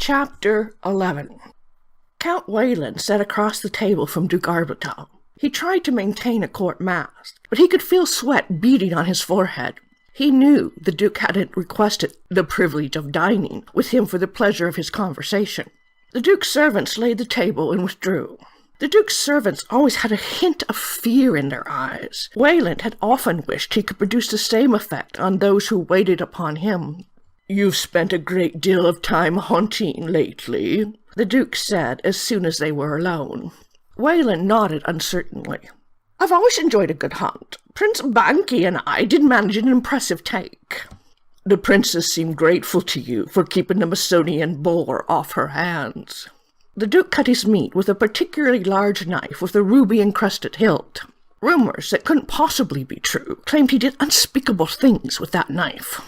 Chapter 11. Count Wayland sat across the table from Duke Arbuthnot. He tried to maintain a court mask, but he could feel sweat beading on his forehead. He knew the Duke hadn't requested the privilege of dining with him for the pleasure of his conversation. The Duke's servants laid the table and withdrew. The Duke's servants always had a hint of fear in their eyes. Wayland had often wished he could produce the same effect on those who waited upon him. "You've spent a great deal of time hunting lately," the Duke said as soon as they were alone. Wayland nodded uncertainly. "I've always enjoyed a good hunt. Prince Banki and I did manage an impressive take." "The princess seemed grateful to you for keeping the Macedonian boar off her hands." The Duke cut his meat with a particularly large knife with a ruby-encrusted hilt. Rumors that couldn't possibly be true claimed he did unspeakable things with that knife.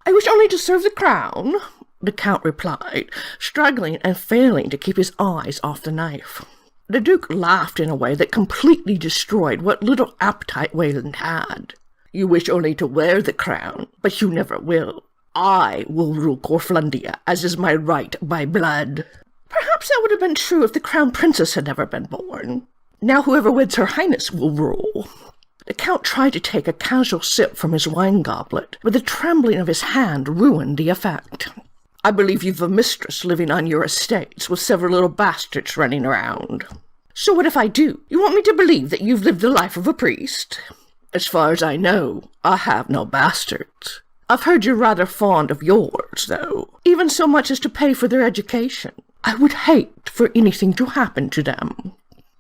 "I wish only to serve the crown," the Count replied, struggling and failing to keep his eyes off the knife. The Duke laughed in a way that completely destroyed what little appetite Wayland had. "You wish only to wear the crown, but you never will. I will rule Corflandia, as is my right by blood." "Perhaps that would have been true if the crown princess had never been born. Now whoever weds her highness will rule." The Count tried to take a casual sip from his wine goblet, but the trembling of his hand ruined the effect. "I believe you've a mistress living on your estates with several little bastards running around." "So what if I do? You want me to believe that you've lived the life of a priest?" "As far as I know, I have no bastards. I've heard you're rather fond of yours, though, even so much as to pay for their education. I would hate for anything to happen to them."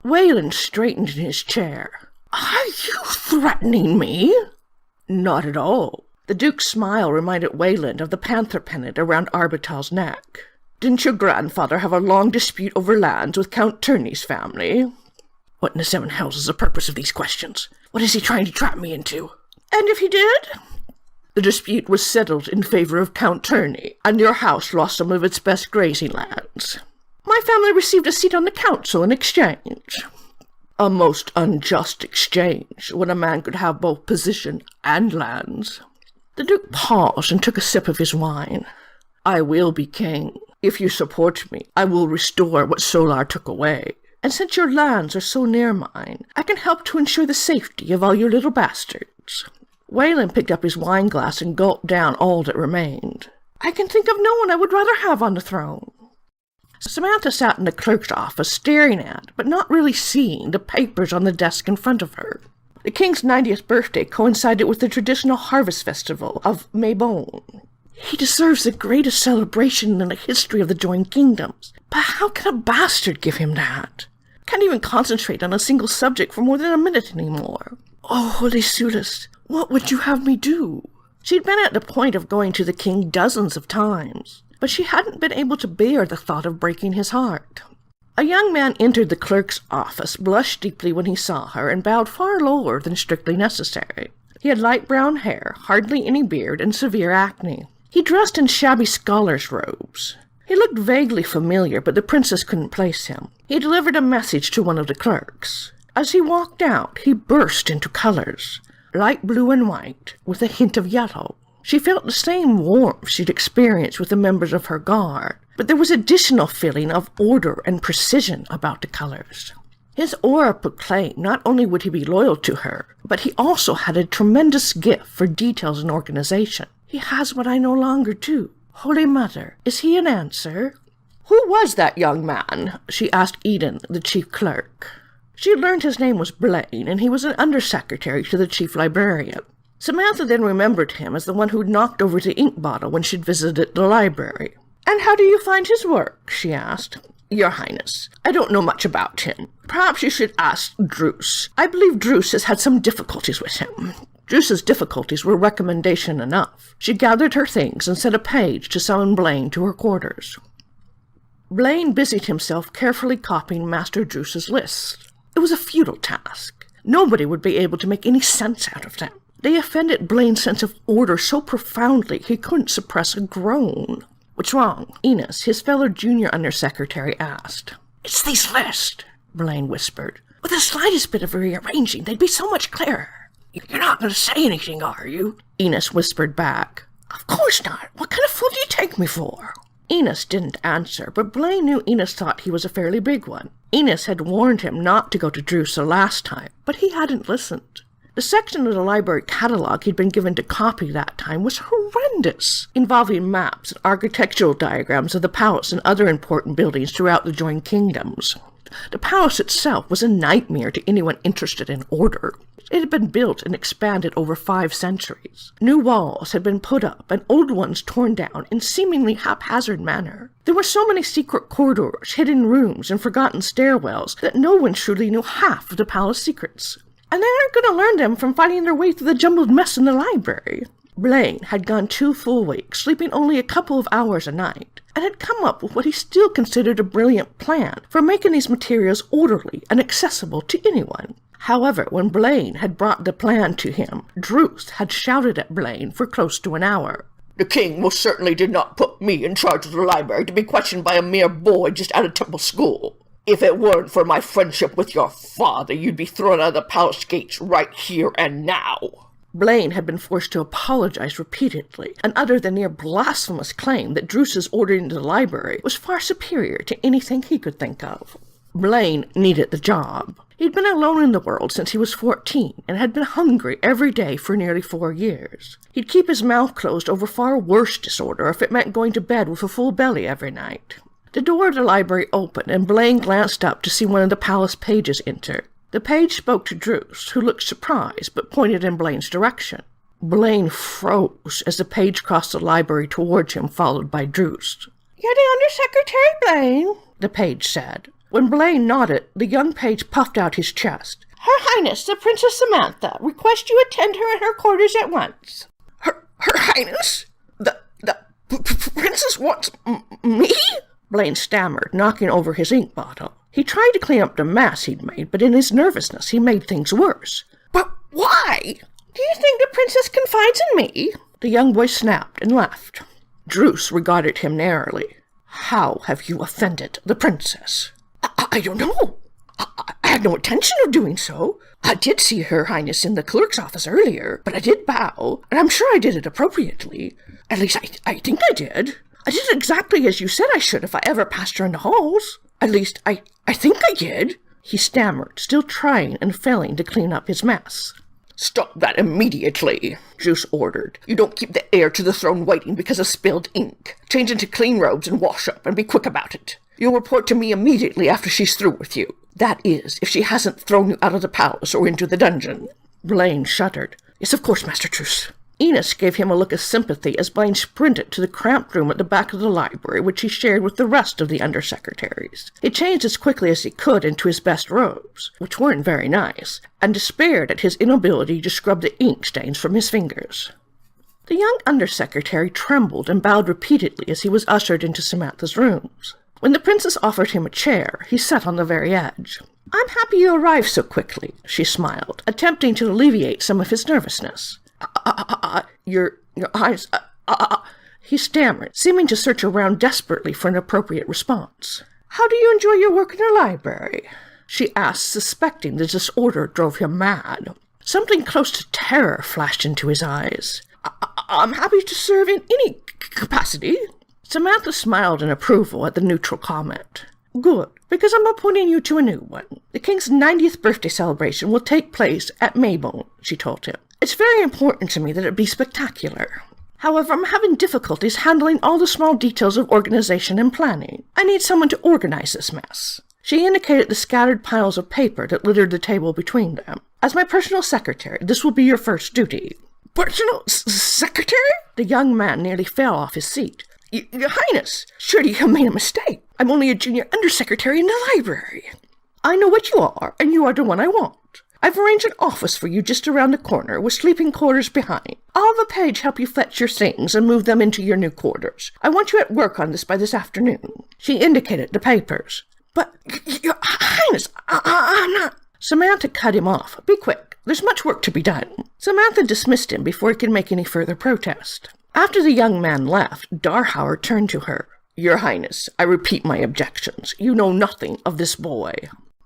Wayland straightened in his chair. "Are you threatening me?" "Not at all." The Duke's smile reminded Wayland of the panther pennant around Arbuthnot's neck. "Didn't your grandfather have a long dispute over lands with Count Turney's family?" "What in the seven hells is the purpose of these questions? What is he trying to trap me into?" "And if he did?" "The dispute was settled in favor of Count Turney, and your house lost some of its best grazing lands." "My family received a seat on the council in exchange." "A most unjust exchange, when a man could have both position and lands." The Duke paused and took a sip of his wine. "I will be king. If you support me, I will restore what Solar took away. And since your lands are so near mine, I can help to ensure the safety of all your little bastards." Wayland picked up his wine glass and gulped down all that remained. "I can think of no one I would rather have on the throne." Samantha sat in the clerk's office, staring at, but not really seeing, the papers on the desk in front of her. The king's 90th birthday coincided with the traditional harvest festival of Maybon. He deserves the greatest celebration in the history of the joined kingdoms. But how can a bastard give him that? Can't even concentrate on a single subject for more than a minute anymore. Oh, Holy Sulis, what would you have me do? She'd been at the point of going to the king dozens of times, but she hadn't been able to bear the thought of breaking his heart. A young man entered the clerk's office, blushed deeply when he saw her, and bowed far lower than strictly necessary. He had light brown hair, hardly any beard, and severe acne. He dressed in shabby scholar's robes. He looked vaguely familiar, but the princess couldn't place him. He delivered a message to one of the clerks. As he walked out, he burst into colors, light blue and white, with a hint of yellow. She felt the same warmth she'd experienced with the members of her guard, but there was additional feeling of order and precision about the colors. His aura proclaimed not only would he be loyal to her, but he also had a tremendous gift for details and organization. "He has what I no longer do. Holy Mother, is he an answer?" "Who was that young man?" she asked Eden, the chief clerk. She learned his name was Blaine, and he was an undersecretary to the chief librarian. Samantha then remembered him as the one who'd knocked over the ink bottle when she'd visited the library. "And how do you find his work?" she asked. "Your Highness, I don't know much about him. Perhaps you should ask Druce. I believe Druce has had some difficulties with him." Druce's difficulties were recommendation enough. She gathered her things and sent a page to summon Blaine to her quarters. Blaine busied himself carefully copying Master Druce's list. It was a futile task. Nobody would be able to make any sense out of them. They offended Blaine's sense of order so profoundly he couldn't suppress a groan. "What's wrong?" Enos, his fellow junior undersecretary, asked. "It's these lists," Blaine whispered. "With the slightest bit of rearranging, they'd be so much clearer." "You're not going to say anything, are you?" Enos whispered back. "Of course not. What kind of fool do you take me for?" Enos didn't answer, but Blaine knew Enos thought he was a fairly big one. Enos had warned him not to go to Druce the last time, but he hadn't listened. The section of the library catalog he'd been given to copy that time was horrendous, involving maps and architectural diagrams of the palace and other important buildings throughout the joined kingdoms. The palace itself was a nightmare to anyone interested in order. It had been built and expanded over 5 centuries. New walls had been put up and old ones torn down in seemingly haphazard manner. There were so many secret corridors, hidden rooms, and forgotten stairwells that no one truly knew half of the palace secrets. And they aren't going to learn them from finding their way through the jumbled mess in the library. Blaine had gone 2 full weeks, sleeping only a couple of hours a night, and had come up with what he still considered a brilliant plan for making these materials orderly and accessible to anyone. However, when Blaine had brought the plan to him, Druce had shouted at Blaine for close to an hour. "The king most certainly did not put me in charge of the library to be questioned by a mere boy just out of temple school. If it weren't for my friendship with your father, you'd be thrown out of the palace gates right here and now." Blaine had been forced to apologize repeatedly and utter the near blasphemous claim that Druce's order into the library was far superior to anything he could think of. Blaine needed the job. He'd been alone in the world since he was 14 and had been hungry every day for nearly 4 years. He'd keep his mouth closed over far worse disorder if it meant going to bed with a full belly every night. The door of the library opened, and Blaine glanced up to see one of the palace pages enter. The page spoke to Druce, who looked surprised, but pointed in Blaine's direction. Blaine froze as the page crossed the library towards him, followed by Druce. "You're the Undersecretary Blaine," the page said. When Blaine nodded, the young page puffed out his chest. "Her Highness, the Princess Samantha, requests you attend her in her quarters at once." Her Highness? The princess wants me? Blaine stammered, knocking over his ink bottle. He tried to clean up the mess he'd made, but in his nervousness he made things worse. "But why?" "Do you think the princess confides in me?" The young boy snapped and left. Druce regarded him narrowly. "How have you offended the princess?" I don't know. I had no intention of doing so. I did see Her Highness in the clerk's office earlier, but I did bow, and I'm sure I did it appropriately. At least I think I did. I did exactly as you said I should if I ever passed her in the halls. At least, I think I did." He stammered, still trying and failing to clean up his mess. "Stop that immediately," Druce ordered. "You don't keep the heir to the throne waiting because of spilled ink. Change into clean robes and wash up, and be quick about it. You'll report to me immediately after she's through with you. That is, if she hasn't thrown you out of the palace or into the dungeon." Blaine shuddered. "Yes, of course, Master Druce." Enos gave him a look of sympathy as Blaine sprinted to the cramped room at the back of the library, which he shared with the rest of the undersecretaries. He changed as quickly as he could into his best robes, which weren't very nice, and despaired at his inability to scrub the ink stains from his fingers. The young undersecretary trembled and bowed repeatedly as he was ushered into Samantha's rooms. When the princess offered him a chair, he sat on the very edge. "I'm happy you arrived so quickly," she smiled, attempting to alleviate some of his nervousness. Your eyes, he stammered, seeming to search around desperately for an appropriate response. "How do you enjoy your work in the library?" she asked, suspecting the disorder drove him mad. Something close to terror flashed into his eyes. "I'm happy to serve in any capacity." Samantha smiled in approval at the neutral comment. "Good, because I'm appointing you to a new one. The king's 90th birthday celebration will take place at Maybone," she told him. "It's very important to me that it be spectacular. However, I'm having difficulties handling all the small details of organization and planning. I need someone to organize this mess." She indicated the scattered piles of paper that littered the table between them. "As my personal secretary, this will be your first duty." "Personal secretary?" The young man nearly fell off his seat. Your Highness, surely you have made a mistake. I'm only a junior undersecretary in the library." "I know what you are, and you are the one I want. I've arranged an office for you just around the corner, with sleeping quarters behind. I'll have a page help you fetch your things and move them into your new quarters. I want you at work on this by this afternoon." She indicated the papers. "But, Your Highness, I'm not—" Samantha cut him off. "Be quick. There's much work to be done." Samantha dismissed him before he could make any further protest. After the young man left, Darhauer turned to her. "Your Highness, I repeat my objections. You know nothing of this boy."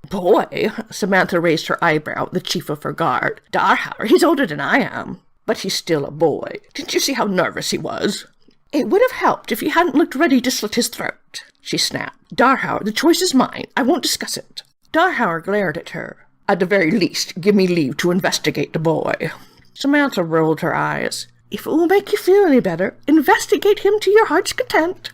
"Boy?" Samantha raised her eyebrow at the chief of her guard. "Darhauer, he's older than I am." "But he's still a boy. Didn't you see how nervous he was?" It would have helped if he hadn't looked ready to slit his throat, she snapped. Darhauer, the choice is mine. I won't discuss it. Darhauer glared at her. At the very least, give me leave to investigate the boy. Samantha rolled her eyes. If it will make you feel any better, investigate him to your heart's content.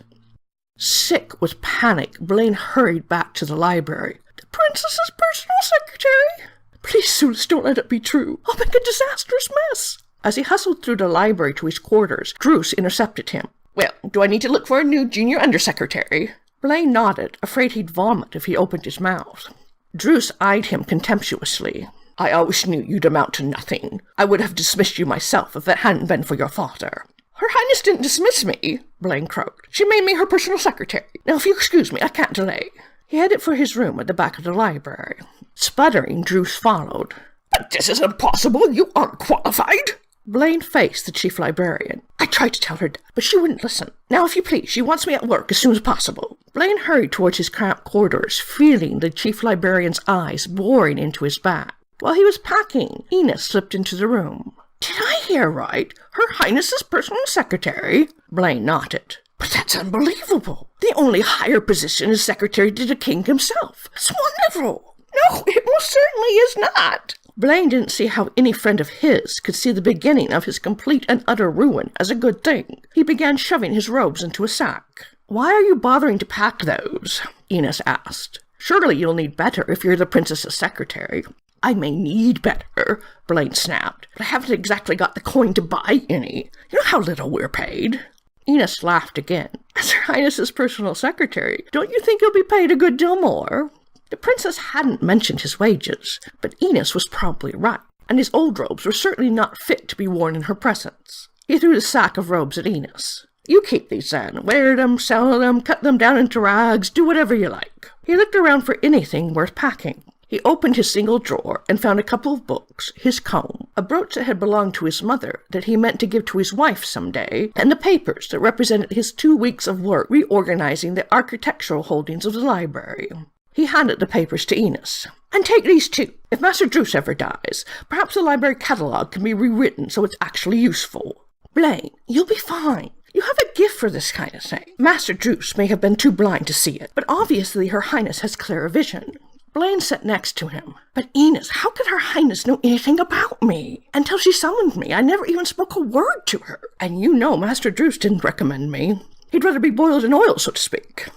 Sick with panic, Blaine hurried back to the library. The princess's personal secretary? Please, Sulis, don't let it be true. I'll make a disastrous mess. As he hustled through the library to his quarters, Druce intercepted him. Well, do I need to look for a new junior undersecretary? Blaine nodded, afraid he'd vomit if he opened his mouth. Druce eyed him contemptuously. I always knew you'd amount to nothing. I would have dismissed you myself if it hadn't been for your father. Her Highness didn't dismiss me, Blaine croaked. She made me her personal secretary. Now, if you excuse me, I can't delay. He headed for his room at the back of the library. Sputtering, Druce followed. But this is impossible. You aren't qualified. Blaine faced the chief librarian. I tried to tell her that, but she wouldn't listen. Now, if you please, she wants me at work as soon as possible. Blaine hurried towards his cramped quarters, feeling the chief librarian's eyes boring into his back. While he was packing, Enos slipped into the room. Did I hear right? Her Highness's personal secretary? Blaine nodded. But that's unbelievable. The only higher position is secretary to the king himself. It's wonderful. No, it most certainly is not. Blaine didn't see how any friend of his could see the beginning of his complete and utter ruin as a good thing. He began shoving his robes into a sack. Why are you bothering to pack those? Enos asked. Surely you'll need better if you're the princess's secretary. I may need better, Blaine snapped, but I haven't exactly got the coin to buy any. You know how little we're paid. Enos laughed again. As Her Highness's personal secretary, don't you think you'll be paid a good deal more? The princess hadn't mentioned his wages, but Enos was probably right, and his old robes were certainly not fit to be worn in her presence. He threw the sack of robes at Enos. You keep these then. Wear them, sell them, cut them down into rags, do whatever you like. He looked around for anything worth packing. He opened his single drawer and found a couple of books, his comb, a brooch that had belonged to his mother that he meant to give to his wife some day, and the papers that represented his 2 weeks of work reorganizing the architectural holdings of the library. He handed the papers to Enos. And take these too. If Master Druce ever dies, perhaps the library catalogue can be rewritten so it's actually useful. Blaine, you'll be fine. You have a gift for this kind of thing. Master Druce may have been too blind to see it, but obviously Her Highness has clearer vision. Blaine sat next to him. But Enos, how could Her Highness know anything about me? Until she summoned me, I never even spoke a word to her. And you know Master Druce didn't recommend me. He'd rather be boiled in oil, so to speak.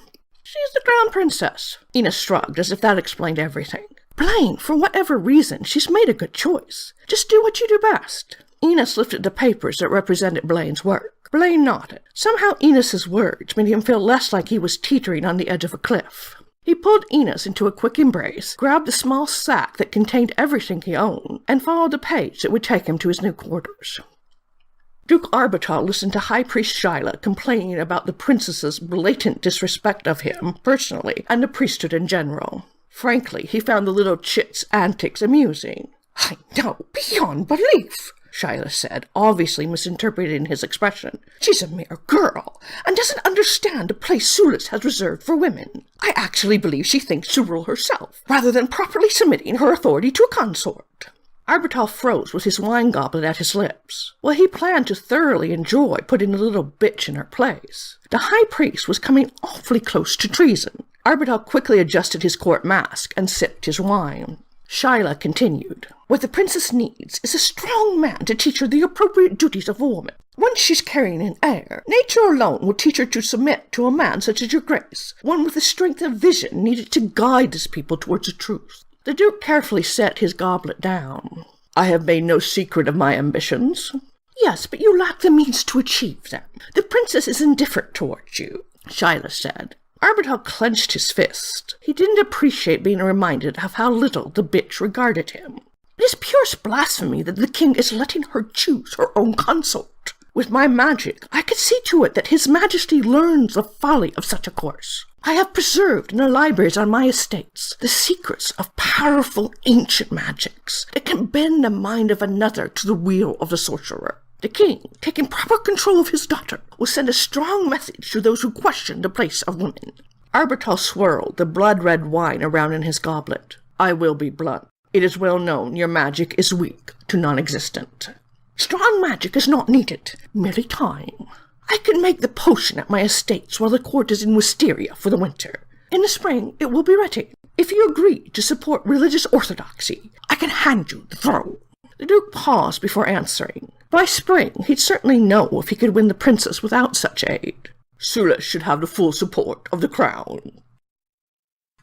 She's the Crown Princess. Enos shrugged, as if that explained everything. Blaine, for whatever reason, she's made a good choice. Just do what you do best. Enos lifted the papers that represented Blaine's work. Blaine nodded. Somehow Enos's words made him feel less like he was teetering on the edge of a cliff. He pulled Enos into a quick embrace, grabbed the small sack that contained everything he owned, and followed the page that would take him to his new quarters. Duke Arbuthnot listened to High Priest Shyla complaining about the princess's blatant disrespect of him personally and the priesthood in general. Frankly, he found the little chit's antics amusing. I know, beyond belief, Shyla said, obviously misinterpreting his expression. She's a mere girl, and doesn't understand the place Sulis has reserved for women. I actually believe she thinks to rule herself, rather than properly submitting her authority to a consort. Arbuthnot froze with his wine goblet at his lips. Well, he planned to thoroughly enjoy putting the little bitch in her place. The high priest was coming awfully close to treason. Arbuthnot quickly adjusted his court mask and sipped his wine. Shyla continued. What the princess needs is a strong man to teach her the appropriate duties of a woman. Once she's carrying an heir, nature alone will teach her to submit to a man such as your grace, one with the strength of vision needed to guide his people towards the truth. The Duke carefully set his goblet down. I have made no secret of my ambitions. Yes, but you lack the means to achieve them. The princess is indifferent towards you, Shyla said. Arbuthnot clenched his fist. He didn't appreciate being reminded of how little the bitch regarded him. It is pure blasphemy that the king is letting her choose her own consort. With my magic, I could see to it that his majesty learns the folly of such a course. I have preserved in the libraries on my estates the secrets of powerful ancient magics that can bend the mind of another to the will of the sorcerer. The king, taking proper control of his daughter, will send a strong message to those who question the place of women. Arbuthnot swirled the blood-red wine around in his goblet. I will be blunt. It is well known your magic is weak to non-existent. Strong magic is not needed, merely time. I can make the potion at my estates while the court is in Wisteria for the winter. In the spring, it will be ready. If you agree to support religious orthodoxy, I can hand you the throne." The Duke paused before answering. By spring, he'd certainly know if he could win the princess without such aid. "Sula should have the full support of the crown."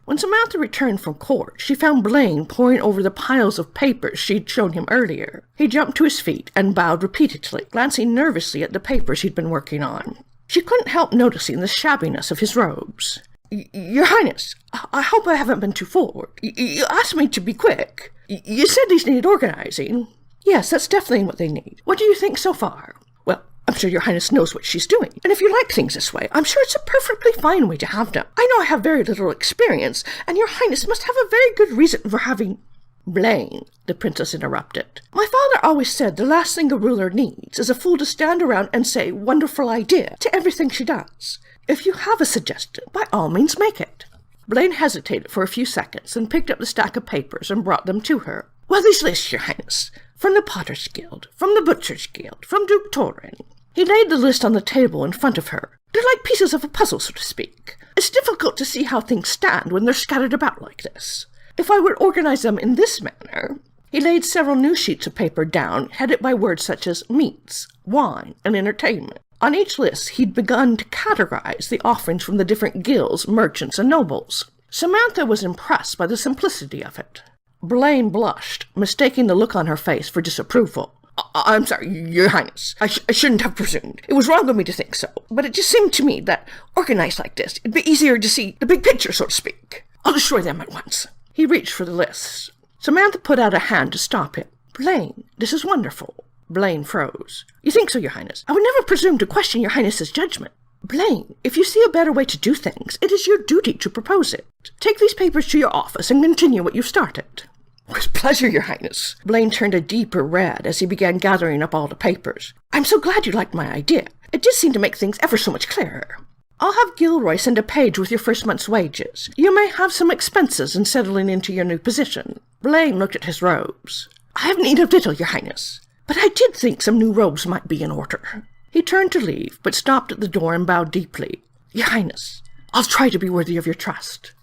When Samantha returned from court, she found Blaine poring over the piles of papers she'd shown him earlier. He jumped to his feet and bowed repeatedly, glancing nervously at the papers he'd been working on. She couldn't help noticing the shabbiness of his robes. "Your Highness, I hope I haven't been too forward. You asked me to be quick. You said these needed organizing." "Yes, that's definitely what they need. What do you think so far?" "Well, I'm sure your Highness knows what she's doing, and if you like things this way, I'm sure it's a perfectly fine way to have them. I know I have very little experience, and your Highness must have a very good reason for having—" "Blaine," the princess interrupted. "My father always said the last thing a ruler needs is a fool to stand around and say, 'Wonderful idea,' to everything she does. If you have a suggestion, by all means make it." Blaine hesitated for a few seconds and picked up the stack of papers and brought them to her. "Well, these lists, your Highness. From the Potter's Guild, from the Butcher's Guild, from Duke Torin." He laid the list on the table in front of her. "They're like pieces of a puzzle, so to speak. It's difficult to see how things stand when they're scattered about like this. If I would organize them in this manner—" He laid several new sheets of paper down, headed by words such as meats, wine, and entertainment. On each list, he'd begun to categorize the offerings from the different guilds, merchants, and nobles. Samantha was impressed by the simplicity of it. Blaine blushed, mistaking the look on her face for disapproval. I'm sorry, your Highness. I shouldn't have presumed. It was wrong of me to think so. But it just seemed to me that, organized like this, it'd be easier to see the big picture, so to speak. I'll destroy them at once." He reached for the lists. Samantha put out a hand to stop him. "Blaine, this is wonderful." Blaine froze. "You think so, your Highness? I would never presume to question your Highness's judgment." "Blaine, if you see a better way to do things, it is your duty to propose it. Take these papers to your office and continue what you've started." "With pleasure, your Highness." Blaine turned a deeper red as he began gathering up all the papers. "I'm so glad you liked my idea. It did seem to make things ever so much clearer. I'll have Gilroy send a page with your first month's wages. You may have some expenses in settling into your new position." Blaine looked at his robes. "I have need of little, your Highness, but I did think some new robes might be in order." He turned to leave, but stopped at the door and bowed deeply. "Your Highness, I'll try to be worthy of your trust."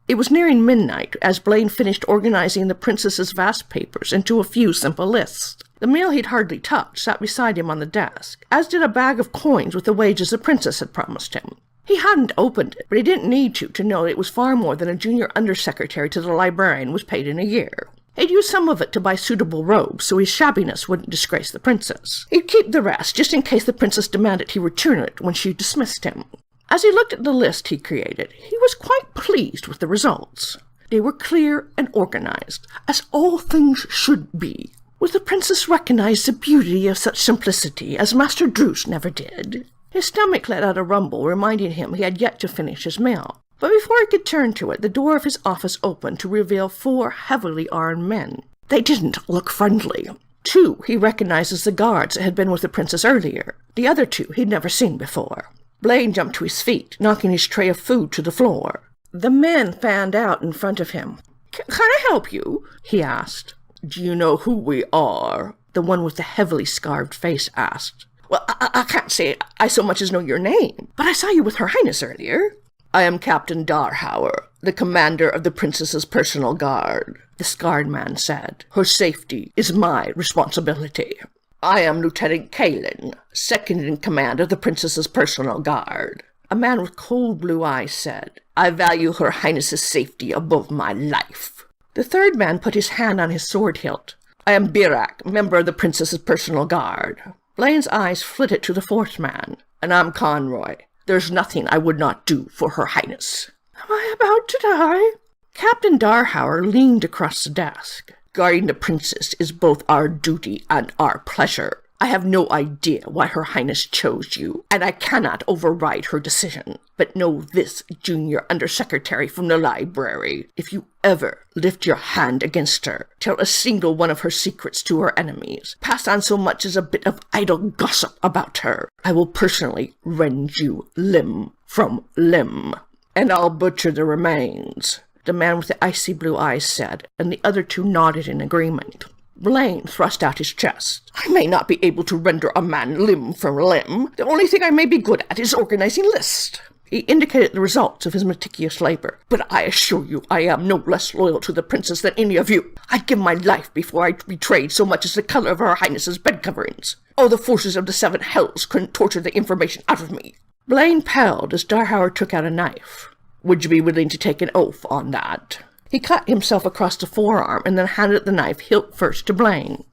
It was nearing midnight as Blaine finished organizing the princess's vast papers into a few simple lists. The meal he'd hardly touched sat beside him on the desk, as did a bag of coins with the wages the princess had promised him. He hadn't opened it, but he didn't need to know it was far more than a junior undersecretary to the librarian was paid in a year. He'd use some of it to buy suitable robes so his shabbiness wouldn't disgrace the princess. He'd keep the rest just in case the princess demanded he return it when she dismissed him. As he looked at the list he created, he was quite pleased with the results. They were clear and organized, as all things should be. Would the princess recognize the beauty of such simplicity as Master Druce never did? His stomach let out a rumble, reminding him he had yet to finish his meal. But before he could turn to it, the door of his office opened to reveal 4 heavily armed men. They didn't look friendly. 2 he recognized as the guards that had been with the princess earlier. The other 2 he'd never seen before. Blaine jumped to his feet, knocking his tray of food to the floor. The men fanned out in front of him. "Can I help you?" he asked. "Do you know who we are?" the one with the heavily scarred face asked. "Well, I can't say I so much as know your name, but I saw you with Her Highness earlier." "I am Captain Darhauer, the commander of the princess's personal guard," the scarred man said. "Her safety is my responsibility." "I am Lieutenant Kalin, second in command of the princess's personal guard." A man with cold blue eyes said, "I value Her Highness's safety above my life." The third man put his hand on his sword hilt. "I am Birak, member of the princess's personal guard." Blaine's eyes flitted to the fourth man. "And I'm Conroy. There's nothing I would not do for Her Highness." "Am I about to die?" Captain Darhauer leaned across the desk. "Guarding the princess is both our duty and our pleasure. I have no idea why Her Highness chose you, and I cannot override her decision. But know this, Junior Undersecretary from the library. If you ever lift your hand against her, tell a single one of her secrets to her enemies, pass on so much as a bit of idle gossip about her, I will personally rend you limb from limb. And I'll butcher the remains," the man with the icy blue eyes said, and the other 2 nodded in agreement. Blaine thrust out his chest. I may not be able to render a man limb from limb. The only thing I may be good at is organizing lists. He indicated the results of his meticulous labor. But I assure you, I am no less loyal to the princess than any of you. I'd give my life before I betrayed so much as the color of her highness's bed coverings. All the forces of the seven hells couldn't torture the information out of me. Blaine paled as Darhauer took out a knife. Would you be willing to take an oath on that? He cut himself across the forearm and then handed the knife hilt first to Blaine.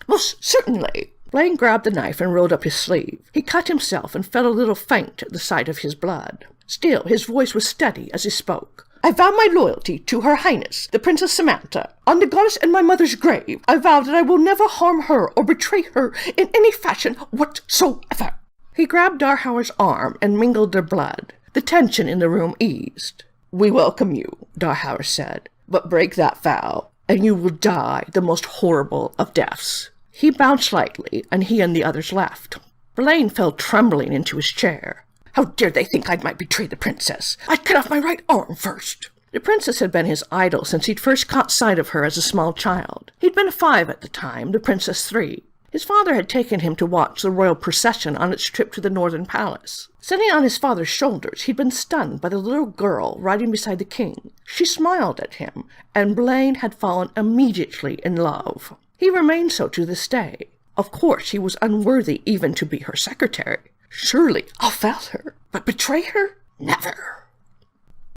Most certainly. Blaine grabbed the knife and rolled up his sleeve. He cut himself and felt a little faint at the sight of his blood. Still, his voice was steady as he spoke. I vow my loyalty to Her Highness, the Princess Samantha. On the goddess and my mother's grave, I vow that I will never harm her or betray her in any fashion whatsoever. He grabbed Darhauer's arm and mingled their blood. The tension in the room eased. We welcome you, Darhauer said. But break that vow, and you will die the most horrible of deaths. He bowed slightly, and he and the others left. Blaine fell trembling into his chair. How dare they think I might betray the princess? I'd cut off my right arm first. The princess had been his idol since he'd first caught sight of her as a small child. He'd been 5 at the time, the princess 3. His father had taken him to watch the royal procession on its trip to the Northern Palace. Sitting on his father's shoulders, he'd been stunned by the little girl riding beside the king. She smiled at him, and Blaine had fallen immediately in love. He remained so to this day. Of course, he was unworthy even to be her secretary. Surely I'll fail her, but betray her? Never.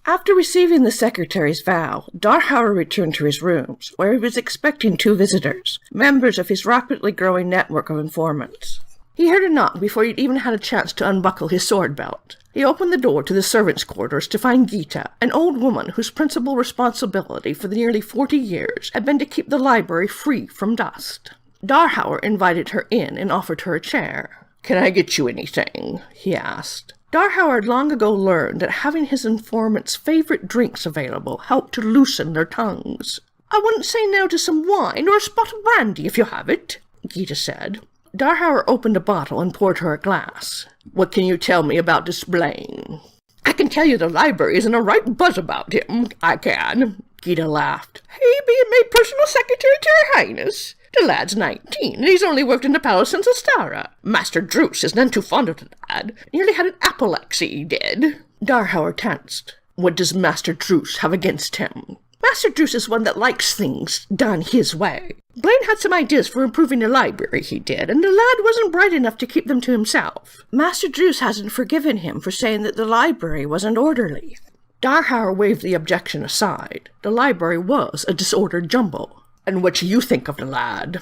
After receiving the secretary's vow, Darhauer returned to his rooms, where he was expecting 2 visitors, members of his rapidly growing network of informants. He heard a knock before he'd even had a chance to unbuckle his sword belt. He opened the door to the servants' quarters to find Gita, an old woman whose principal responsibility for the nearly 40 years had been to keep the library free from dust. Darhauer invited her in and offered her a chair. Can I get you anything? He asked. Darhauer had long ago learned that having his informant's favorite drinks available helped to loosen their tongues. I wouldn't say no to some wine or a spot of brandy if you have it, Gita said. Darhauer opened a bottle and poured her a glass. What can you tell me about this Blaine? I can tell you the library is in a right buzz about him, I can. Gita laughed. He being made personal secretary to Her Highness. The lad's 19, and he's only worked in the palace since Astara. Master Druce is none too fond of the lad. Nearly had an apoplexy, he did. Darhauer tensed. What does Master Druce have against him? Master Druce is one that likes things done his way. Blaine had some ideas for improving the library, he did, and the lad wasn't bright enough to keep them to himself. Master Druce hasn't forgiven him for saying that the library wasn't orderly. Darhauer waved the objection aside. The library was a disordered jumble. And what do you think of the lad?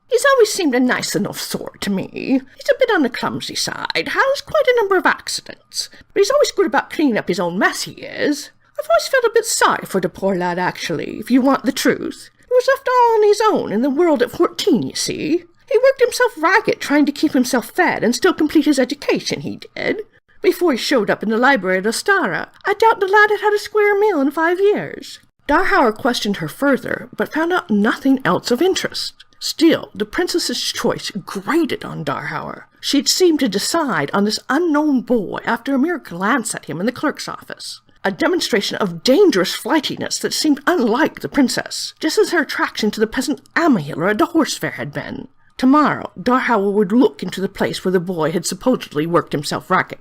He's always seemed a nice enough sort to me. He's a bit on the clumsy side, has quite a number of accidents, but he's always good about cleaning up his own mess, he is. I've always felt a bit sorry for the poor lad, actually, if you want the truth. He was left all on his own in the world at 14, you see. He worked himself ragged trying to keep himself fed and still complete his education, he did. Before he showed up in the library at Astara, I doubt the lad had had a square meal in 5 years. Darhauer questioned her further, but found out nothing else of interest. Still, the princess's choice grated on Darhauer. She'd seemed to decide on this unknown boy after a mere glance at him in the clerk's office. A demonstration of dangerous flightiness that seemed unlike the princess, just as her attraction to the peasant Amahiller at the horse fair had been. Tomorrow, Darhauer would look into the place where the boy had supposedly worked himself ragged.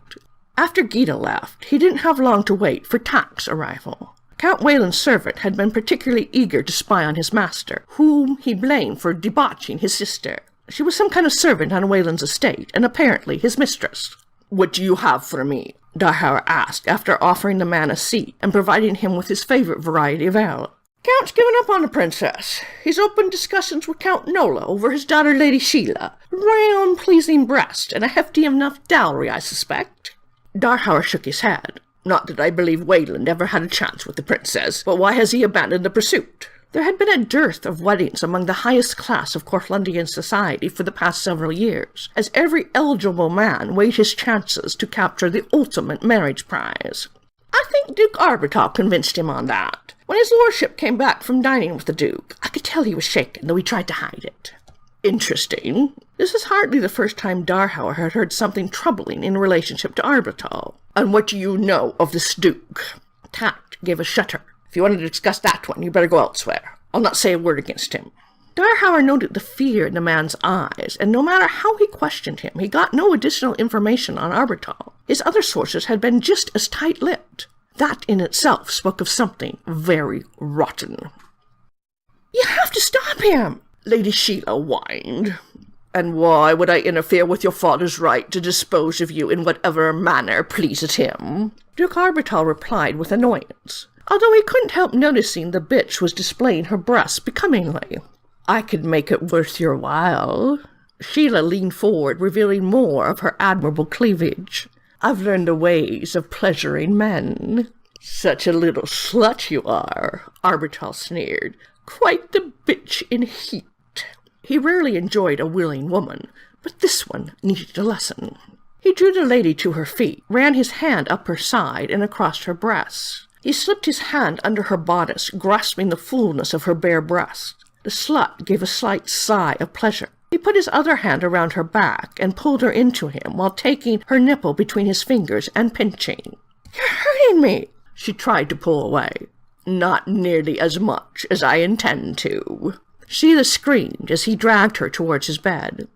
After Gita left, he didn't have long to wait for Tak's arrival. Count Wayland's servant had been particularly eager to spy on his master, whom he blamed for debauching his sister. She was some kind of servant on Wayland's estate, and apparently his mistress. What do you have for me? Darhauer asked, after offering the man a seat and providing him with his favorite variety of ale. Count's given up on the princess. He's opened discussions with Count Nola over his daughter Lady Sheila. Round, pleasing breast, and a hefty enough dowry, I suspect. Darhauer shook his head. Not that I believe Wayland ever had a chance with the princess, but why has he abandoned the pursuit? There had been a dearth of weddings among the highest class of Corflundian society for the past several years, as every eligible man weighed his chances to capture the ultimate marriage prize. I think Duke Arbuthnot convinced him on that. When his lordship came back from dining with the Duke, I could tell he was shaken, though he tried to hide it. Interesting. This is hardly the first time Darhauer had heard something troubling in relationship to Arbuthnot. And what do you know of this Duke? Tak gave a shudder. If you want to discuss that one, you better go elsewhere. I'll not say a word against him. Darhauer noted the fear in the man's eyes, and no matter how he questioned him, he got no additional information on Arbuthnot. His other sources had been just as tight-lipped. That in itself spoke of something very rotten. You have to stop him, Lady Sheila whined. And why would I interfere with your father's right to dispose of you in whatever manner pleases him? Duke Arbuthnot replied with annoyance, although he couldn't help noticing the bitch was displaying her breasts becomingly. I could make it worth your while. Sheila leaned forward, revealing more of her admirable cleavage. I've learned the ways of pleasuring men. Such a little slut you are, Arbuthnot sneered. Quite the bitch in heat. He rarely enjoyed a willing woman, but this one needed a lesson. He drew the lady to her feet, ran his hand up her side and across her breasts. He slipped his hand under her bodice, grasping the fullness of her bare breast. The slut gave a slight sigh of pleasure. He put his other hand around her back and pulled her into him while taking her nipple between his fingers and pinching. You're hurting me. She tried to pull away. Not nearly as much as I intend to. Sheila screamed as he dragged her towards his bed.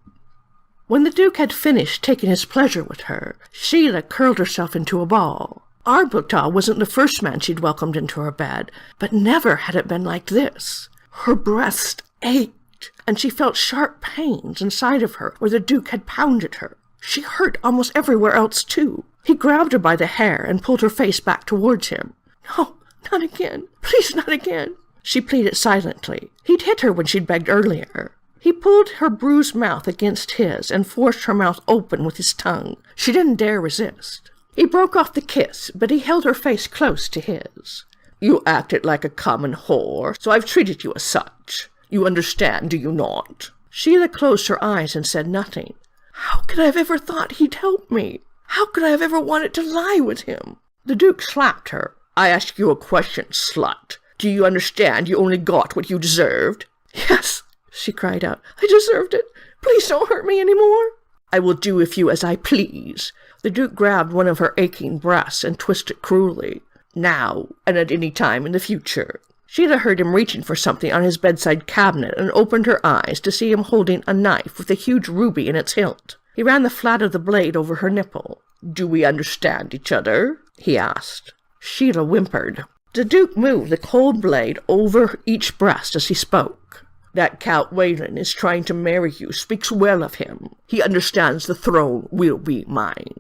When the Duke had finished taking his pleasure with her, Sheila curled herself into a ball. Arbuthnot wasn't the first man she'd welcomed into her bed, but never had it been like this. Her breast ached, and she felt sharp pains inside of her where the Duke had pounded her. She hurt almost everywhere else, too. He grabbed her by the hair and pulled her face back towards him. No, not again. Please, not again. She pleaded silently. He'd hit her when she'd begged earlier. He pulled her bruised mouth against his and forced her mouth open with his tongue. She didn't dare resist. He broke off the kiss, but he held her face close to his. You acted like a common whore, so I've treated you as such. You understand, do you not? Sheila closed her eyes and said nothing. How could I have ever thought he'd help me? How could I have ever wanted to lie with him? The Duke slapped her. I ask you a question, slut. Do you understand you only got what you deserved? Yes, she cried out. I deserved it. Please don't hurt me any more. I will do with you as I please. The Duke grabbed one of her aching breasts and twisted cruelly. Now, and at any time in the future. Sheila heard him reaching for something on his bedside cabinet and opened her eyes to see him holding a knife with a huge ruby in its hilt. He ran the flat of the blade over her nipple. Do we understand each other? He asked. Sheila whimpered. The Duke moved the cold blade over each breast as he spoke. That Count Wayland is trying to marry you speaks well of him. He understands the throne will be mine.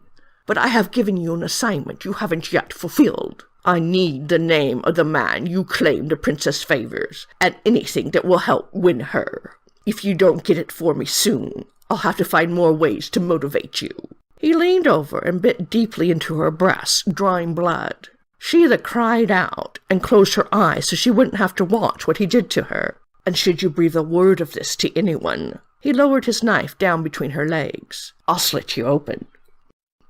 But I have given you an assignment you haven't yet fulfilled. I need the name of the man you claim the princess favors, and anything that will help win her. If you don't get it for me soon, I'll have to find more ways to motivate you. He leaned over and bit deeply into her breast, drawing blood. Sheila cried out and closed her eyes so she wouldn't have to watch what he did to her. And should you breathe a word of this to anyone, he lowered his knife down between her legs. I'll slit you open.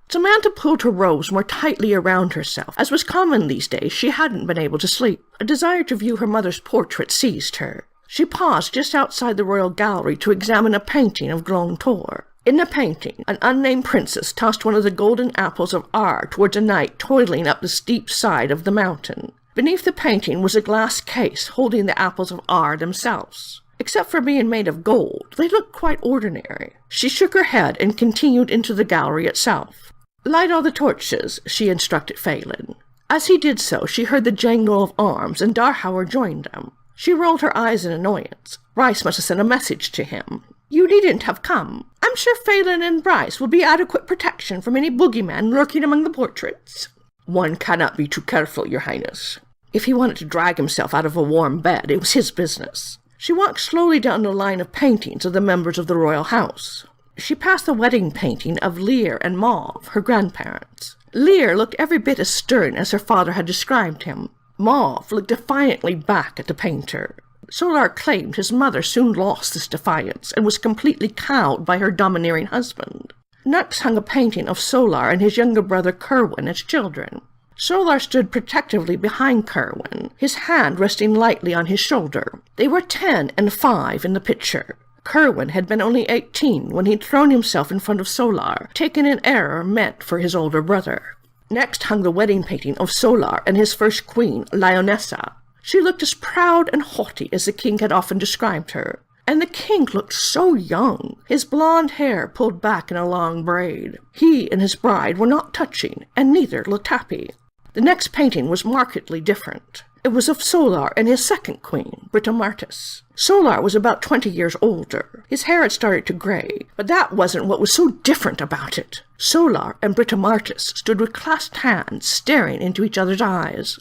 Samantha pulled her robes more tightly around herself. As was common these days, she hadn't been able to sleep. A desire to view her mother's portrait seized her. She paused just outside the royal gallery to examine a painting of Glontor. In the painting, an unnamed princess tossed one of the golden apples of Ar towards a knight toiling up the steep side of the mountain. Beneath the painting was a glass case holding the apples of Ar themselves. Except for being made of gold, they looked quite ordinary. She shook her head and continued into the gallery itself. Light all the torches, she instructed Phelan. As he did so, she heard the jangle of arms, and Darhauer joined them. She rolled her eyes in annoyance. Bryce must have sent a message to him. You needn't have come. I'm sure Phelan and Bryce will be adequate protection from any boogeyman lurking among the portraits. One cannot be too careful, Your Highness. If he wanted to drag himself out of a warm bed, it was his business. She walked slowly down the line of paintings of the members of the royal house. She passed the wedding painting of Lear and Mauve, her grandparents. Lear looked every bit as stern as her father had described him. Mauve looked defiantly back at the painter. Solar claimed his mother soon lost this defiance and was completely cowed by her domineering husband. Next hung a painting of Solar and his younger brother Kerwin as children. Solar stood protectively behind Kerwin, his hand resting lightly on his shoulder. They were 10 and 5 in the picture. Kerwin had been only 18 when he'd thrown himself in front of Solar, taking an error meant for his older brother. Next hung the wedding painting of Solar and his first queen, Lionessa. She looked as proud and haughty as the king had often described her. and the king looked so young, his blonde hair pulled back in a long braid. He and his bride were not touching, and neither looked happy. The next painting was markedly different. It was of Solar and his second queen, Britomartis. Solar was about 20 years older. His hair had started to gray, but that wasn't what was so different about it. Solar and Britomartis stood with clasped hands, staring into each other's eyes.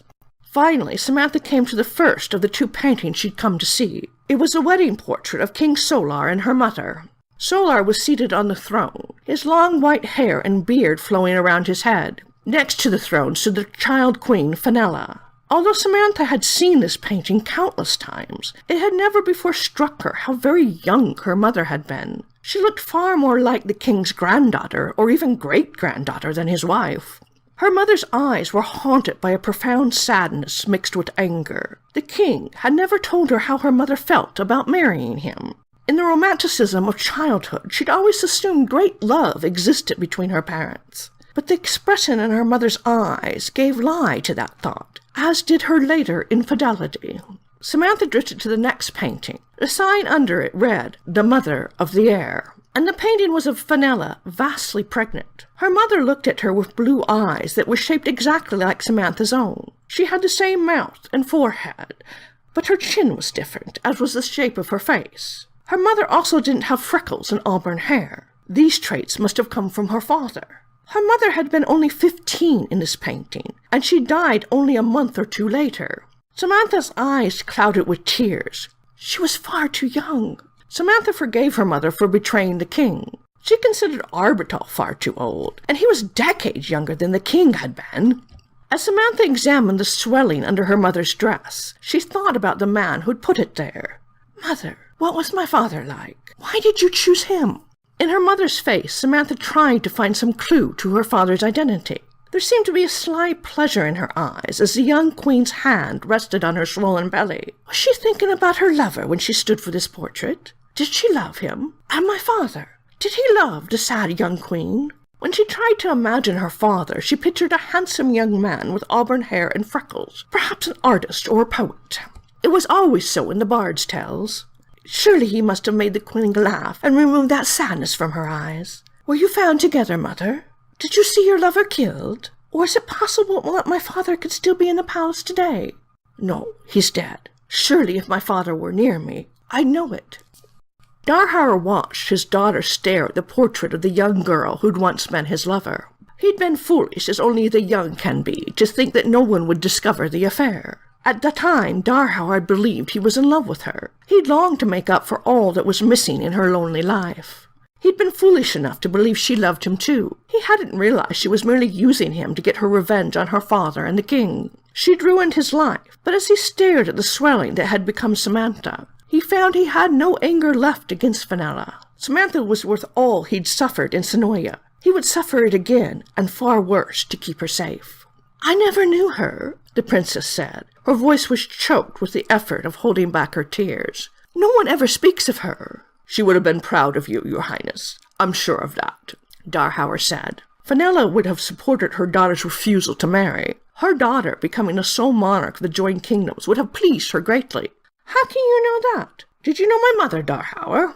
Finally, Samantha came to the first of the two paintings she'd come to see. It was a wedding portrait of King Solar and her mother. Solar was seated on the throne, his long white hair and beard flowing around his head. Next to the throne stood the child queen, Fenella. Although Samantha had seen this painting countless times, it had never before struck her how very young her mother had been. She looked far more like the king's granddaughter, or even great-granddaughter, than his wife. Her mother's eyes were haunted by a profound sadness mixed with anger. The king had never told her how her mother felt about marrying him. In the romanticism of childhood, she'd always assumed great love existed between her parents. But the expression in her mother's eyes gave lie to that thought, as did her later infidelity. Samantha drifted to the next painting. The sign under it read, "The Mother of the Heir," and the painting was of Fenella, vastly pregnant. Her mother looked at her with blue eyes that were shaped exactly like Samantha's own. She had the same mouth and forehead, but her chin was different, as was the shape of her face. Her mother also didn't have freckles and auburn hair. These traits must have come from her father. Her mother had been only 15 in this painting, and she died only a month or two later. Samantha's eyes clouded with tears. She was far too young. Samantha forgave her mother for betraying the king. She considered Arbuthnot far too old, and he was decades younger than the king had been. As Samantha examined the swelling under her mother's dress, she thought about the man who'd put it there. "Mother, what was my father like? Why did you choose him?" In her mother's face, Samantha tried to find some clue to her father's identity. There seemed to be a sly pleasure in her eyes as the young queen's hand rested on her swollen belly. Was she thinking about her lover when she stood for this portrait? Did she love him? And my father? Did he love the sad young queen? When she tried to imagine her father, she pictured a handsome young man with auburn hair and freckles, perhaps an artist or a poet. It was always so in the bard's tales. Surely he must have made the queen laugh and removed that sadness from her eyes. "Were you found together, mother? Did you see your lover killed? Or is it possible that my father could still be in the palace today?" "No, he's dead. Surely if my father were near me, I'd know it." Darhauer watched his daughter stare at the portrait of the young girl who'd once been his lover. He'd been foolish, as only the young can be, to think that no one would discover the affair. At the time, Darhauer had believed he was in love with her. He'd longed to make up for all that was missing in her lonely life. He'd been foolish enough to believe she loved him too. He hadn't realized she was merely using him to get her revenge on her father and the king. She'd ruined his life, but as he stared at the swelling that had become Samantha, he found he had no anger left against Fenella. Samantha was worth all he'd suffered in Sonoya. He would suffer it again, and far worse, to keep her safe. "I never knew her," the princess said. Her voice was choked with the effort of holding back her tears. "No one ever speaks of her." "She would have been proud of you, your highness. I'm sure of that," Darhauer said. Fenella would have supported her daughter's refusal to marry. Her daughter, becoming the sole monarch of the joined kingdoms, would have pleased her greatly. "How can you know that? Did you know my mother, Darhauer?"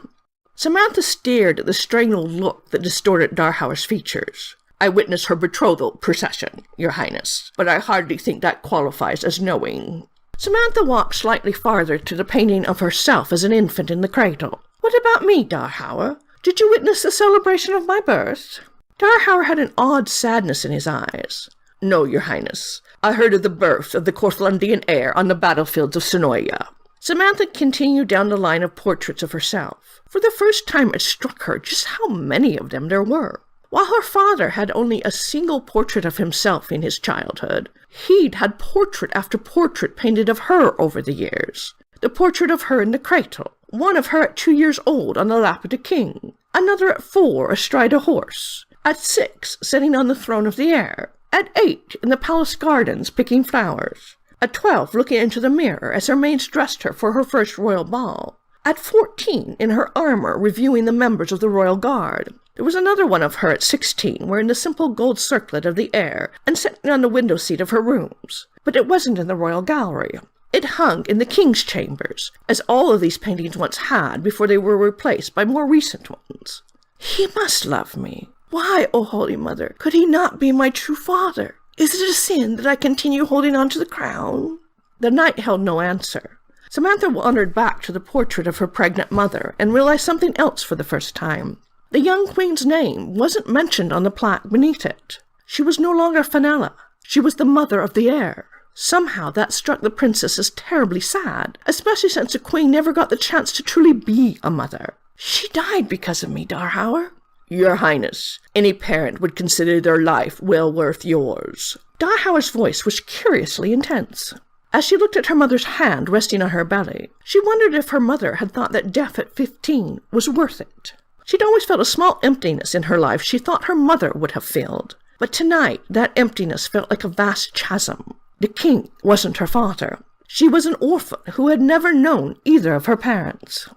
Samantha stared at the strangled look that distorted Darhauer's features. "I witnessed her betrothal procession, your highness, but I hardly think that qualifies as knowing." Samantha walked slightly farther to the painting of herself as an infant in the cradle. "What about me, Darhauer? Did you witness the celebration of my birth?" Darhauer had an odd sadness in his eyes. "No, your highness. I heard of the birth of the Cortlandian heir on the battlefields of Sonoya." Samantha continued down the line of portraits of herself. For the first time it struck her just how many of them there were. While her father had only a single portrait of himself in his childhood, he'd had portrait after portrait painted of her over the years. The portrait of her in the cradle, one of her at 2 years old on the lap of the king, another at 4 astride a horse, at 6 sitting on the throne of the heir, at 8 in the palace gardens picking flowers, at 12 looking into the mirror as her maids dressed her for her first royal ball, at 14 in her armor reviewing the members of the royal guard. There was another one of her at 16, wearing the simple gold circlet of the heir, and sitting on the window seat of her rooms. But it wasn't in the royal gallery. It hung in the king's chambers, as all of these paintings once had before they were replaced by more recent ones. He must love me. Why, O Holy Mother, could he not be my true father? Is it a sin that I continue holding on to the crown? The knight held no answer. Samantha wandered back to the portrait of her pregnant mother and realized something else for the first time. The young queen's name wasn't mentioned on the plaque beneath it. She was no longer Fenella. She was the mother of the heir. Somehow that struck the princess as terribly sad, especially since the queen never got the chance to truly be a mother. She died because of me, Darhauer. Your Highness, any parent would consider their life well worth yours. Darhauer's voice was curiously intense. As she looked at her mother's hand resting on her belly, she wondered if her mother had thought that death at 15 was worth it. She'd always felt a small emptiness in her life she thought her mother would have filled. But tonight, that emptiness felt like a vast chasm. The king wasn't her father. She was an orphan who had never known either of her parents.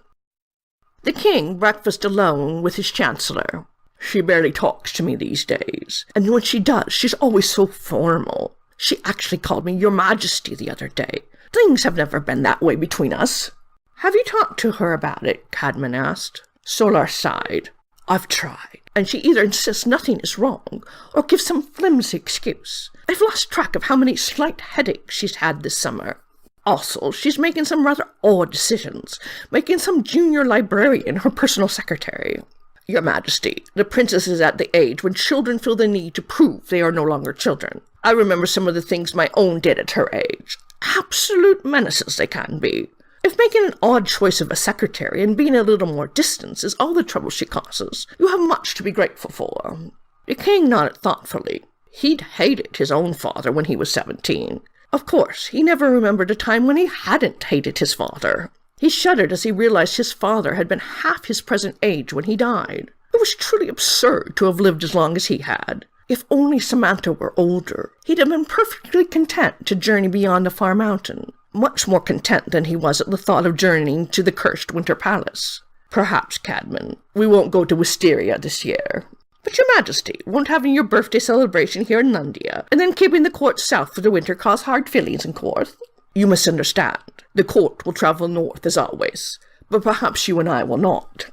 The king breakfasted alone with his chancellor. She barely talks to me these days, and when she does, she's always so formal. She actually called me Your Majesty the other day. Things have never been that way between us. Have you talked to her about it? Cadman asked. Solar sighed. I've tried, and she either insists nothing is wrong, or gives some flimsy excuse. I've lost track of how many slight headaches she's had this summer. Also, she's making some rather odd decisions, making some junior librarian her personal secretary. Your Majesty, the princess is at the age when children feel the need to prove they are no longer children. I remember some of the things my own did at her age. Absolute menaces they can be. If making an odd choice of a secretary and being a little more distant is all the trouble she causes, you have much to be grateful for. The king nodded thoughtfully. He'd hated his own father when he was 17. Of course, he never remembered a time when he hadn't hated his father. He shuddered as he realized his father had been half his present age when he died. It was truly absurd to have lived as long as he had. If only Samantha were older, he'd have been perfectly content to journey beyond the far mountain. Much more content than he was at the thought of journeying to the cursed Winter Palace. Perhaps, Cadman, we won't go to Wisteria this year. But Your Majesty, won't having your birthday celebration here in Nundia, and then keeping the court south for the winter cause hard feelings in Corth? You must understand. The court will travel north as always, but perhaps you and I will not.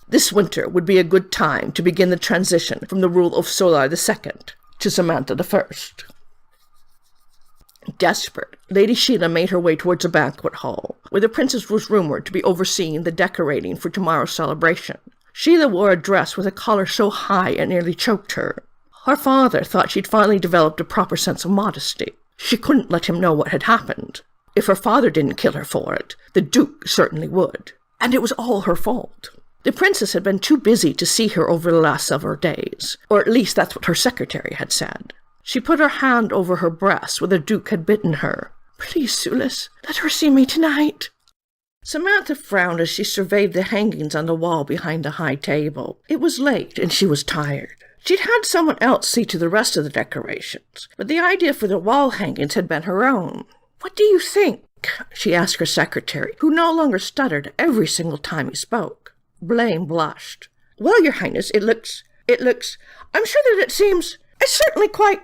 This winter would be a good time to begin the transition from the rule of Solar II to Samantha I. Desperate, Lady Sheila made her way towards a banquet hall, where the princess was rumored to be overseeing the decorating for tomorrow's celebration. Sheila wore a dress with a collar so high it nearly choked her. Her father thought she'd finally developed a proper sense of modesty. She couldn't let him know what had happened. If her father didn't kill her for it, the Duke certainly would. And it was all her fault. The princess had been too busy to see her over the last several days, or at least that's what her secretary had said. She put her hand over her breast where the Duke had bitten her. Please, Sulis, let her see me tonight. Samantha frowned as she surveyed the hangings on the wall behind the high table. It was late, and she was tired. She'd had someone else see to the rest of the decorations, but the idea for the wall hangings had been her own. What do you think? She asked her secretary, who no longer stuttered every single time he spoke. Blaine blushed. Well, Your Highness, it looks, I'm sure that it's certainly quite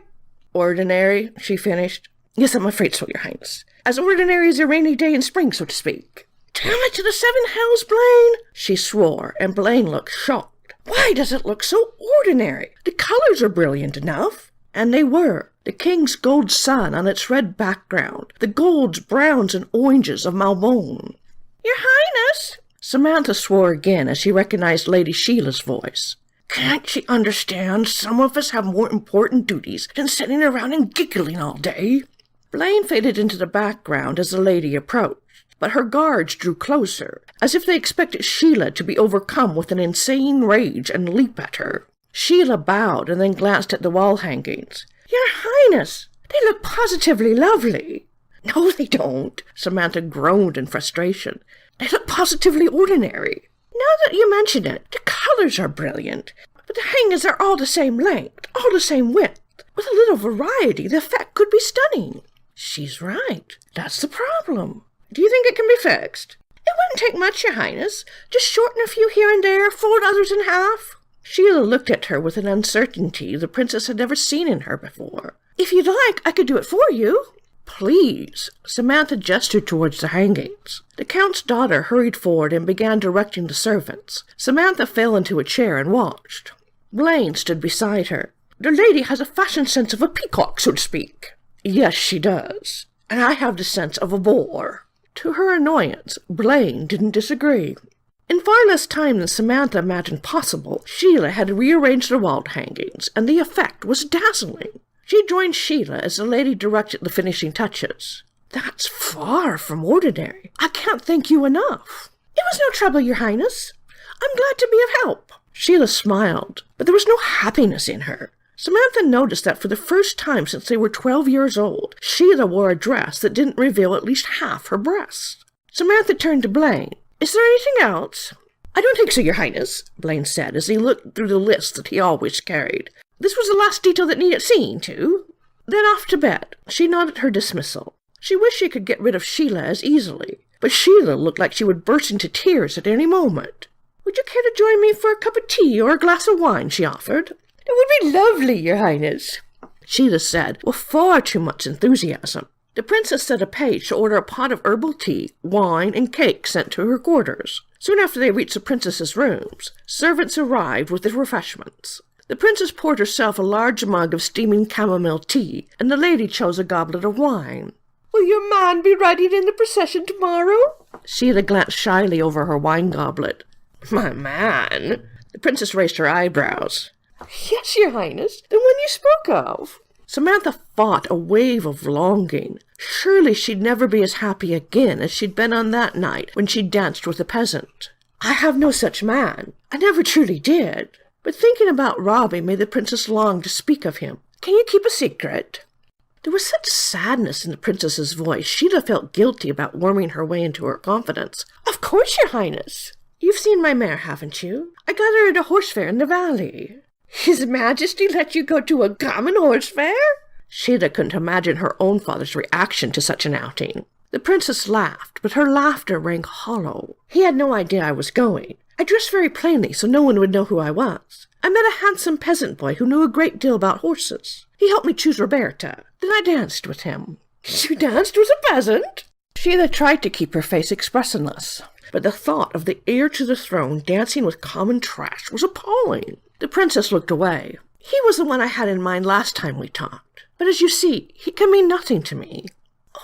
ordinary, she finished. Yes, I'm afraid so, Your Highness. As ordinary as a rainy day in spring, so to speak. Damn it to the seven hells, Blaine! She swore, and Blaine looked shocked. Why does it look so ordinary? The colors are brilliant enough. And they were. The king's gold sun on its red background, the golds, browns, and oranges of Malbone. Your Highness! Samantha swore again as she recognized Lady Sheila's voice. Can't she understand some of us have more important duties than sitting around and giggling all day? Blaine faded into the background as the lady approached, but her guards drew closer, as if they expected Sheila to be overcome with an insane rage and leap at her. Sheila bowed and then glanced at the wall hangings. Your Highness, they look positively lovely. No, they don't, Samantha groaned in frustration. They look positively ordinary. Now that you mention it, the colors are brilliant, but the hangings are all the same length, all the same width. With a little variety, the effect could be stunning. She's right. That's the problem. Do you think it can be fixed? It wouldn't take much, Your Highness. Just shorten a few here and there, fold others in half. Sheila looked at her with an uncertainty the princess had never seen in her before. If you'd like, I could do it for you. please." Samantha gestured towards the hangings. The Count's daughter hurried forward and began directing the servants. Samantha fell into a chair and watched. Blaine stood beside her. "The lady has a fashion sense of a peacock, so to speak." "Yes, she does. And I have the sense of a boar." To her annoyance, Blaine didn't disagree. In far less time than Samantha imagined possible, Sheila had rearranged the wall hangings, and the effect was dazzling. She joined Sheila as the lady directed the finishing touches. "That's far from ordinary. I can't thank you enough." "It was no trouble, Your Highness. I'm glad to be of help." Sheila smiled, but there was no happiness in her. Samantha noticed that for the first time since they were 12 years old, Sheila wore a dress that didn't reveal at least half her breasts. Samantha turned to Blaine. "Is there anything else?" "I don't think so, Your Highness," Blaine said as he looked through the list that he always carried. "This was the last detail that needed seeing to." Then off to bed. She nodded her dismissal. She wished she could get rid of Sheila as easily, but Sheila looked like she would burst into tears at any moment. "Would you care to join me for a cup of tea or a glass of wine?" she offered. "It would be lovely, Your Highness," Sheila said, with far too much enthusiasm. The princess set a page to order a pot of herbal tea, wine, and cake sent to her quarters. Soon after they reached the princess's rooms, servants arrived with the refreshments. The princess poured herself a large mug of steaming chamomile tea, and the lady chose a goblet of wine. "Will your man be riding in the procession tomorrow?" Sheila glanced shyly over her wine goblet. "My man?" The princess raised her eyebrows. "Yes, Your Highness, the one you spoke of." Samantha fought a wave of longing. Surely she'd never be as happy again as she'd been on that night when she danced with the peasant. "I have no such man. I never truly did." But thinking about Robbie made the princess long to speak of him. "Can you keep a secret?" There was such sadness in the princess's voice, Sheila felt guilty about worming her way into her confidence. "Of course, Your Highness. You've seen my mare, haven't you? I got her at a horse fair in the valley." "His Majesty let you go to a common horse fair?" Sheila couldn't imagine her own father's reaction to such an outing. The princess laughed, but her laughter rang hollow. "He had no idea I was going. I dressed very plainly so no one would know who I was. I met a handsome peasant boy who knew a great deal about horses. He helped me choose Roberta. Then I danced with him." "You danced with a peasant?" Sheila tried to keep her face expressionless, but the thought of the heir to the throne dancing with common trash was appalling. The princess looked away. "He was the one I had in mind last time we talked. But as you see, he can mean nothing to me."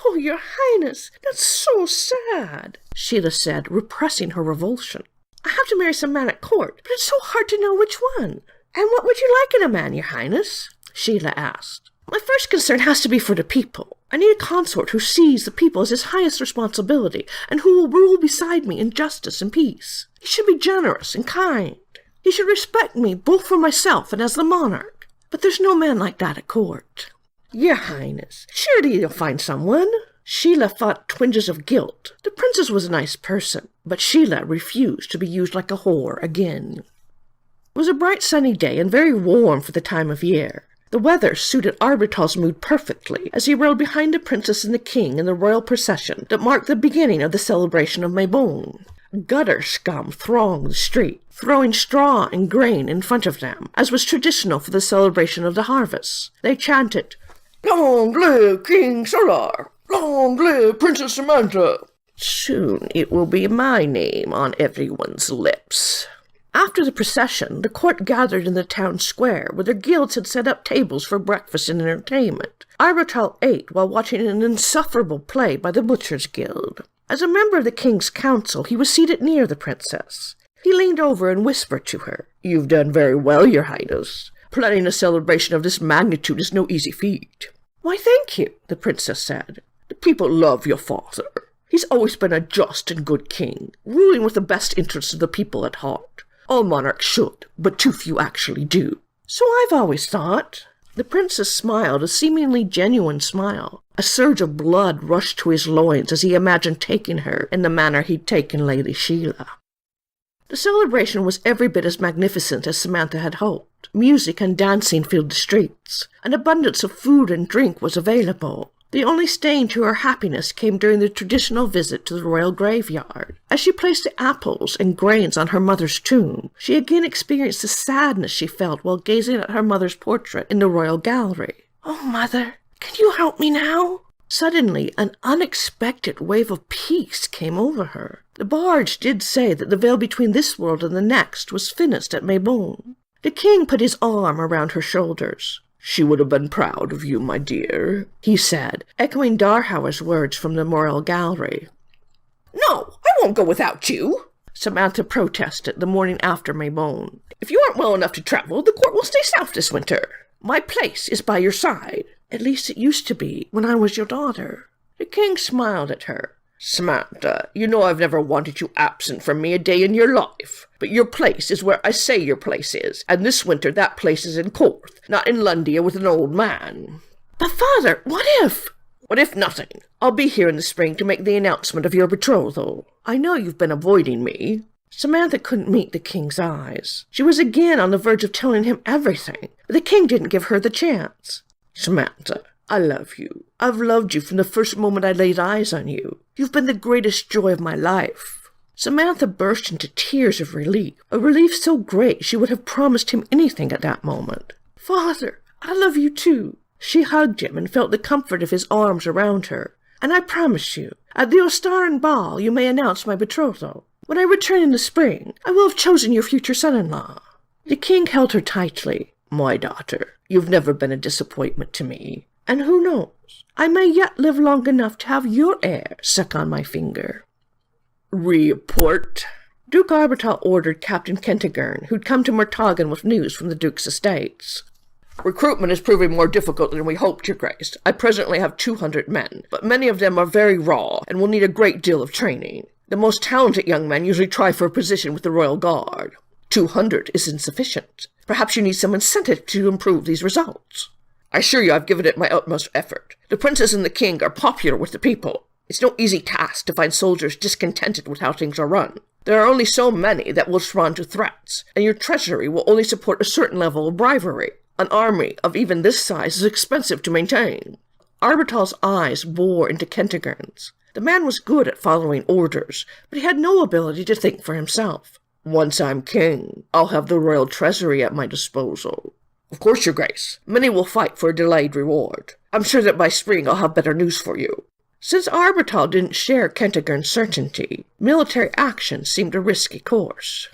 "Oh, Your Highness, that's so sad," Sheila said, repressing her revulsion. "I have to marry some man at court, but it's so hard to know which one." "And what would you like in a man, Your Highness?" Sheila asked. "My first concern has to be for the people. I need a consort who sees the people as his highest responsibility, and who will rule beside me in justice and peace. He should be generous and kind. He should respect me both for myself and as the monarch. But there's no man like that at court." "Your Highness, surely you'll find someone." Sheila fought twinges of guilt. The princess was a nice person, but Sheila refused to be used like a whore again. It was a bright sunny day and very warm for the time of year. The weather suited Arbital's mood perfectly as he rode behind the princess and the king in the royal procession that marked the beginning of the celebration of Mabon. Gutter scum thronged the street, throwing straw and grain in front of them, as was traditional for the celebration of the harvest. They chanted, "Long live King Solar! Long live Princess Samantha!" Soon it will be my name on everyone's lips. After the procession, the court gathered in the town square, where their guilds had set up tables for breakfast and entertainment. Arbital ate while watching an insufferable play by the Butcher's Guild. As a member of the king's council, he was seated near the princess. He leaned over and whispered to her, "You've done very well, Your Highness. Planning a celebration of this magnitude is no easy feat." "Why, thank you," the princess said. "The people love your father. He's always been a just and good king, ruling with the best interests of the people at heart. All monarchs should, but too few actually do." "So I've always thought." The princess smiled, a seemingly genuine smile. A surge of blood rushed to his loins as he imagined taking her in the manner he'd taken Lady Sheila. The celebration was every bit as magnificent as Samantha had hoped. Music and dancing filled the streets. An abundance of food and drink was available. The only stain to her happiness came during the traditional visit to the royal graveyard. As she placed the apples and grains on her mother's tomb, she again experienced the sadness she felt while gazing at her mother's portrait in the royal gallery. "Oh, Mother, can you help me now?" Suddenly, an unexpected wave of peace came over her. The barge did say that the veil between this world and the next was thinnest at Maybone. The king put his arm around her shoulders. "She would have been proud of you, my dear," he said, echoing Darhauer's words from the Morel Gallery. "No, I won't go without you," Samantha protested the morning after Maybone. "If you aren't well enough to travel, the court will stay south this winter. My place is by your side." "At least it used to be when I was your daughter." The king smiled at her. "Samantha, you know I've never wanted you absent from me a day in your life. But your place is where I say your place is, and this winter that place is in Corth, not in Lundia with an old man." "But father, what if—" "What if nothing? I'll be here in the spring to make the announcement of your betrothal. I know you've been avoiding me." Samantha couldn't meet the king's eyes. She was again on the verge of telling him everything, but the king didn't give her the chance. "Samantha, I love you. I've loved you from the first moment I laid eyes on you. You've been the greatest joy of my life." Samantha burst into tears of relief, a relief so great she would have promised him anything at that moment. "Father, I love you too." She hugged him and felt the comfort of his arms around her. "And I promise you, at the Ostaren ball you may announce my betrothal. When I return in the spring, I will have chosen your future son-in-law." The king held her tightly. "My daughter, you've never been a disappointment to me. And who knows, I may yet live long enough to have your heir suck on my finger." "Report." Duke Arbuthnot ordered Captain Kentigern, who'd come to Mortagne with news from the Duke's estates. "Recruitment is proving more difficult than we hoped, Your Grace. I presently have 200 men, but many of them are very raw and will need a great deal of training. The most talented young men usually try for a position with the Royal Guard. 200 is insufficient. Perhaps you need some incentive to improve these results." "I assure you I've given it my utmost effort. The princess and the king are popular with the people. It's no easy task to find soldiers discontented with how things are run. There are only so many that will respond to threats, and your treasury will only support a certain level of bribery. An army of even this size is expensive to maintain." Arbuthnot's eyes bore into Kentigern's. The man was good at following orders, but he had no ability to think for himself. "Once I'm king, I'll have the royal treasury at my disposal." "Of course, Your Grace. Many will fight for a delayed reward. I'm sure that by spring I'll have better news for you." Since Arbuthnot didn't share Kentigern's certainty, military action seemed a risky course.